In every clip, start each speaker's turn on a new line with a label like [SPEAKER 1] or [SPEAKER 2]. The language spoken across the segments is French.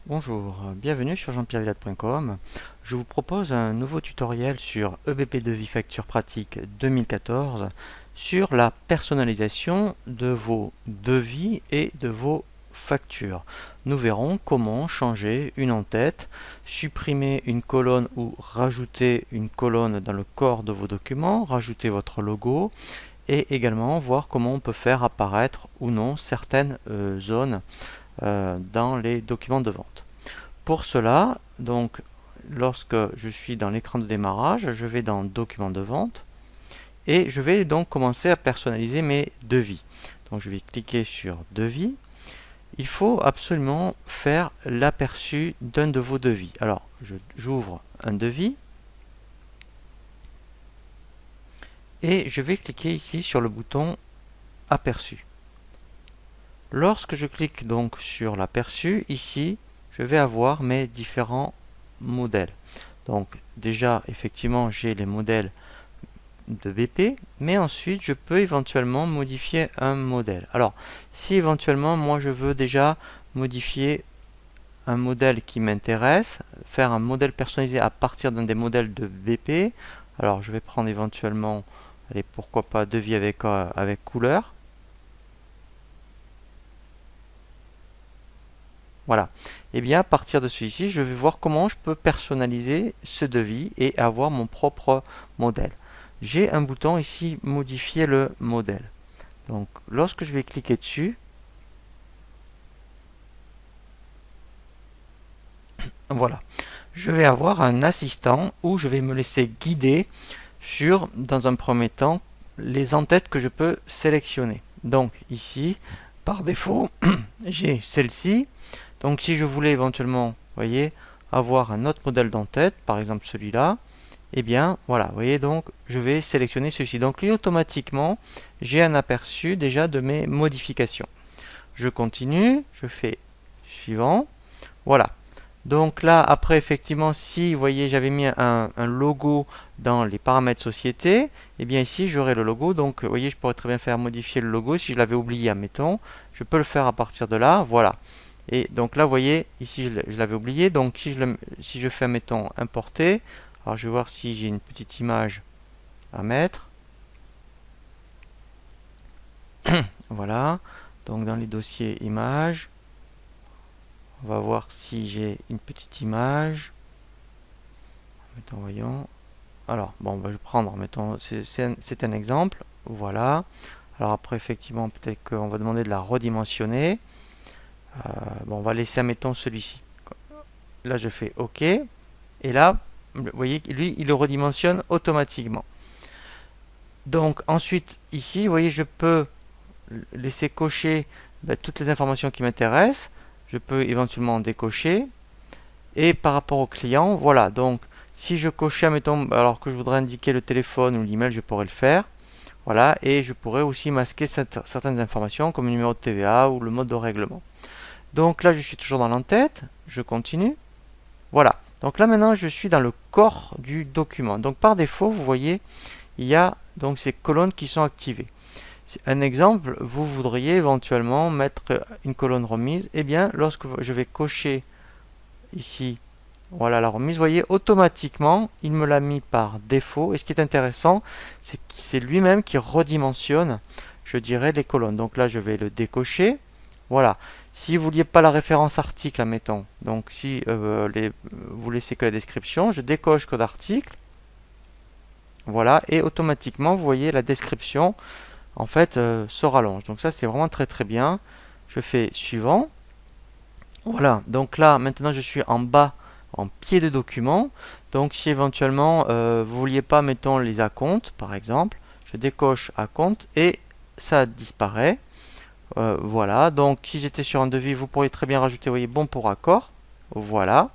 [SPEAKER 1] Bonjour, bienvenue sur jean-pierre-villade.com. Je vous propose un nouveau tutoriel sur EBP Devis Facture Pratique 2014 sur la personnalisation de vos devis et de vos factures. Nous verrons comment changer une en-tête, supprimer une colonne ou rajouter une colonne dans le corps de vos documents, rajouter votre logo et également voir comment on peut faire apparaître ou non certaines zones dans les documents de vente. Pour cela, donc, lorsque je suis dans l'écran de démarrage, je vais dans Documents de vente et je vais donc commencer à personnaliser mes devis. Donc je vais cliquer sur Devis. Il faut absolument faire l'aperçu d'un de vos devis. Alors, j'ouvre un devis et je vais cliquer ici sur le bouton Aperçu. Lorsque je clique donc sur l'aperçu, ici, je vais avoir mes différents modèles. Donc déjà, effectivement, j'ai les modèles de BP, mais ensuite, je peux éventuellement modifier un modèle. Alors, si éventuellement, moi, je veux déjà modifier un modèle qui m'intéresse, faire un modèle personnalisé à partir d'un des modèles de BP, alors je vais prendre éventuellement, allez, pourquoi pas, devis avec couleur. Voilà. Et bien à partir de celui-ci, je vais voir comment je peux personnaliser ce devis et avoir mon propre modèle. J'ai un bouton ici, modifier le modèle. Donc lorsque je vais cliquer dessus, voilà, je vais avoir un assistant où je vais me laisser guider sur, dans un premier temps, les en-têtes que je peux sélectionner. Donc ici, par défaut, j'ai celle-ci. Donc si je voulais éventuellement, voyez, avoir un autre modèle d'en-tête, par exemple celui-là, eh bien voilà, vous voyez, donc je vais sélectionner celui-ci. Donc lui, automatiquement, j'ai un aperçu déjà de mes modifications. Je continue, je fais suivant, voilà. Donc là, après, effectivement, si vous voyez, j'avais mis un logo dans les paramètres société, eh bien ici, j'aurai le logo. Donc, vous voyez, je pourrais très bien faire modifier le logo si je l'avais oublié, admettons. Je peux le faire à partir de là, voilà. Et donc là, vous voyez, ici, je l'avais oublié. Donc, si je fais, mettons, importer, alors je vais voir si j'ai une petite image à mettre. Voilà. Donc, dans les dossiers images, on va voir si j'ai une petite image. Mettons, voyons. Alors, bon, je vais prendre, mettons, c'est un exemple. Voilà. Alors après, effectivement, peut-être qu'on va demander de la redimensionner. Bon, on va laisser, admettons, celui-ci. Là, je fais OK. Et là, vous voyez, lui, il le redimensionne automatiquement. Donc, ensuite, ici, vous voyez, je peux laisser cocher toutes les informations qui m'intéressent. Je peux éventuellement décocher. Et par rapport au client, voilà. Donc, si je cochais, admettons, alors que je voudrais indiquer le téléphone ou l'email, je pourrais le faire. Voilà. Et je pourrais aussi masquer certaines informations, comme le numéro de TVA ou le mode de règlement. Donc là, je suis toujours dans l'en-tête. Je continue. Voilà. Donc là, maintenant, je suis dans le corps du document. Donc par défaut, vous voyez, il y a donc ces colonnes qui sont activées. Un exemple, vous voudriez éventuellement mettre une colonne remise. Eh bien, lorsque je vais cocher ici, voilà la remise, vous voyez, automatiquement, il me l'a mis par défaut. Et ce qui est intéressant, c'est que c'est lui-même qui redimensionne, je dirais, les colonnes. Donc là, je vais le décocher. Voilà. Si vous ne vouliez pas la référence article, admettons, donc si vous laissez que la description, je décoche code article. Voilà. Et automatiquement, vous voyez, la description, en fait, se rallonge. Donc ça, c'est vraiment très très bien. Je fais suivant. Voilà. Donc là, maintenant, je suis en bas, en pied de document. Donc si éventuellement, vous ne vouliez pas, mettons, les acomptes, par exemple, je décoche acompte et ça disparaît. Voilà, donc si j'étais sur un devis, vous pourriez très bien rajouter, vous voyez, bon pour accord. Voilà,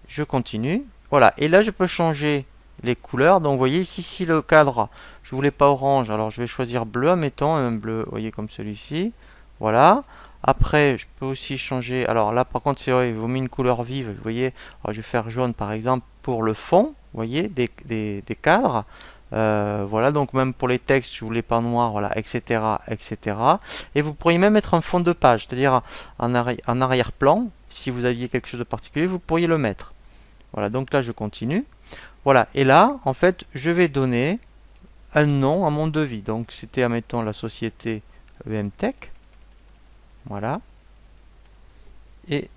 [SPEAKER 1] je continue. Voilà, et là je peux changer les couleurs. Donc vous voyez ici, si le cadre, je voulais pas orange, alors je vais choisir bleu, admettons, un bleu, vous voyez, comme celui-ci. Voilà, Après, je peux aussi changer. Alors là, par contre, c'est vrai, il vous met une couleur vive. Vous voyez, alors, je vais faire jaune par exemple pour le fond. Vous voyez, des cadres. Voilà, donc même pour les textes, je voulais pas noir, voilà, etc., etc. Et vous pourriez même mettre un fond de page, c'est-à-dire en arrière-plan. Si vous aviez quelque chose de particulier, vous pourriez le mettre. Voilà, donc là, je continue. Voilà, et là, en fait, je vais donner un nom à mon devis. Donc, c'était, admettons, la société EMTech. Voilà. Et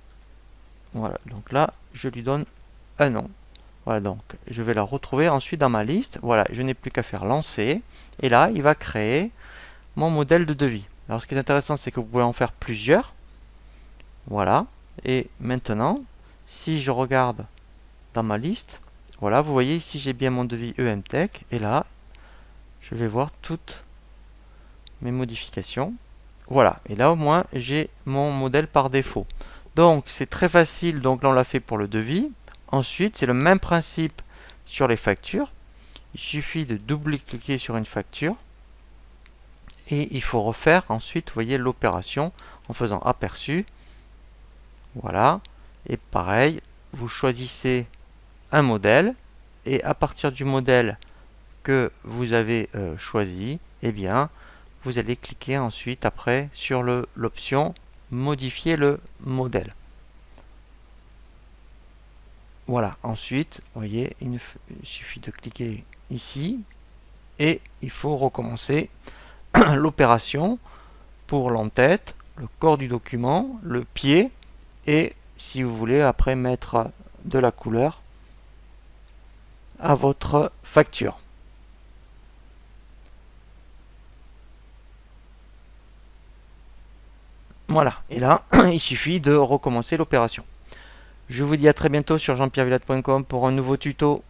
[SPEAKER 1] voilà, donc là, je lui donne un nom. Voilà, donc je vais la retrouver ensuite dans ma liste. Voilà, je n'ai plus qu'à faire lancer. Et là, il va créer mon modèle de devis. Alors, ce qui est intéressant, c'est que vous pouvez en faire plusieurs. Voilà. Et maintenant, si je regarde dans ma liste, voilà, vous voyez ici, j'ai bien mon devis EMTech. Et là, je vais voir toutes mes modifications. Voilà, et là au moins j'ai mon modèle par défaut. Donc c'est très facile, donc là on l'a fait pour le devis. Ensuite c'est le même principe sur les factures. Il suffit de double-cliquer sur une facture et il faut refaire ensuite, vous voyez, l'opération en faisant aperçu. Voilà, et pareil, vous choisissez un modèle et à partir du modèle que vous avez choisi, eh bien vous allez cliquer ensuite après sur l'option modifier le modèle. Voilà, ensuite, vous voyez, il suffit de cliquer ici et il faut recommencer l'opération pour l'entête, le corps du document, le pied et si vous voulez après mettre de la couleur à votre facture. Voilà, et là, il suffit de recommencer l'opération. Je vous dis à très bientôt sur jeanpierrevillate.com pour un nouveau tuto.